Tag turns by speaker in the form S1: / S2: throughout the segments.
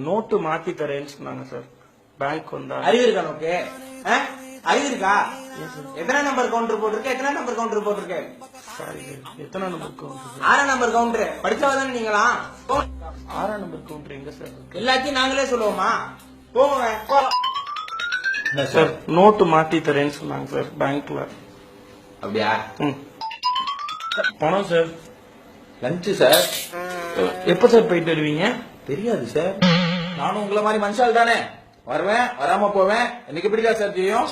S1: Note மாத்தி தரேன்னு சொன்னாங்க சார். பேங்க் வந்தா.
S2: அறிவு இருக்கா நோக்கு? அறிவு இருக்கா? எத்தனை நம்பர் கவுண்டர் போட்டிருக்க? எத்தனை நம்பர் கவுண்டர் போட்டிருக்க?
S1: எத்தனை நம்பர் கவுண்டர்?
S2: 6 number counter. படிச்சவதானே நீங்களா?
S1: 6 நம்பர் கவுண்டர் எங்க சார்?
S2: எல்லாத்தையும் நாங்களே சொல்லுவோமா? போங்க
S1: சார். நோட்டு மாத்தி தரேன்னு சொன்னாங்க சார் பேங்க்ல.
S2: அப்படியா?
S1: பணம் சார்.
S2: Lunch sir.
S1: எப்ப சார் போயிட்டு வருவீங்க?
S2: தெரியாது சார். நானும் உங்களை மாதிரி மனுஷால் தானே, வருவேன் வராம போவேன். எனக்கு பிடிக்கா சார் செய்யும்.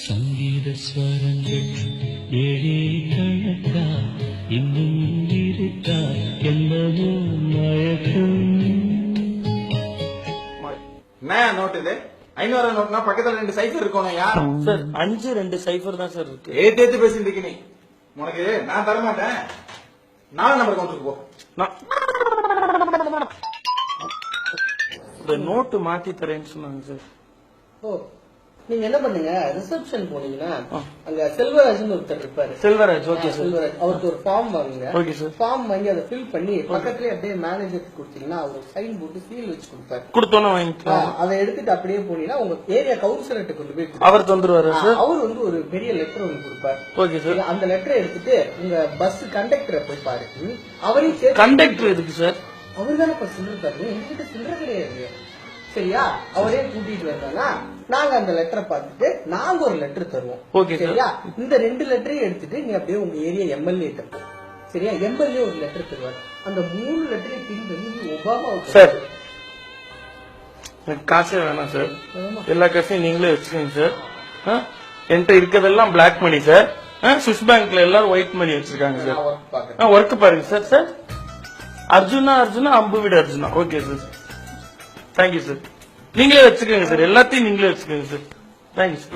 S3: சங்கீத ஸ்வரங்கள் ஏழே கணக்கா இன்னும் இருக்கா என்னவோ மயக்கம்.
S2: என்ன நோட்டு இது? 500 நோட்னா பக்கத்துல 2 சைஃபர் இருக்கணும். யார்
S1: சார்? 5 2 சைஃபர் தான் சார் இருக்கு.
S2: ஏத்து பேசிட்டு இருக்க நீ. உனக்கு நான் தர மாட்டேன். 4 நம்பர் கவுண்டருக்கு போ.
S1: நோட்டு மாத்தி தரேன்னு சொன்னாங்க சார்.
S4: ஓ, நீங்க என்ன பண்ணுங்க, ரிசப்ஷன் போனீங்கன்னா அங்க செல்வராஜன் ஒருத்தர் இருப்பாரு.
S1: செல்வராஜ். Okay sir.
S4: செல்வராஜ் அவருக்கு ஒரு ஃபார்ம் வாங்குங்க.
S1: Okay sir.
S4: ஃபார்ம் வாங்கி அதை ஃபில் பண்ணி பக்கத்துலயே அப்படியே மேனேஜருக்கு கொடுத்தீங்கன்னா அவர் சைன் போட்டு சீல் வச்சு கொடுப்பாரு.
S1: கொடுத்தோன்னு வாங்கிக்கலாம்.
S4: அதை எடுத்துட்டு அப்படியே போனீங்கன்னா உங்க ஏரியா கவுன்சிலர்கிட்ட கொண்டு போய்
S1: அவர் தந்துருவாரு சார்.
S4: அவர் வந்து ஒரு பெரிய லெட்டர் ஒன்று கொடுப்பாரு.
S1: Okay sir.
S4: அந்த லெட்டரை எடுத்துட்டு உங்க பஸ் கண்டக்டரை போய் பாரு. அவரையும் சேர்த்து.
S1: கண்டக்டர் எதுக்கு சார்?
S4: அவர் தானே இப்ப சில்லற தரணும், எங்ககிட்ட சில்லற கிடையாது. சரியா? அவரே கூட்டிட்டு வந்தானா நாங்க அந்த லெட்டரை பார்த்துட்டு நாங்க ஒரு லெட்டர் தருவோம்.
S1: ஓகே
S4: சரியா? இந்த 2 லெட்டரையும் எடுத்துட்டு நீ அப்படியே உங்க ஏரியா எம்எல்ஏ தருவோம். சரியா? எம்எல்ஏ ஒரு லெட்டர் தருவார். அந்த 3 லெட்டரையும் பின் பண்ணி ஒபாமா
S1: சார். எனக்கு காசே வேணாம் சார். எல்லா காசையும் நீங்களே வச்சுக்கோங்க சார். என்கிட்ட இருக்கிறதெல்லாம் பிளாக் மணி சார். சுவிஸ் பேங்க்ல எல்லாரும் ஒயிட் மணி வச்சிருக்காங்க சார். ஒர்க் பாருங்க சார். சார் அர்ஜுனா அம்பு விட Arjuna. Okay sir. Thank you sir. நீங்களே வச்சுக்கோங்க சார். எல்லாத்தையும் நீங்களே வச்சுக்கோங்க சார். Thank you sir.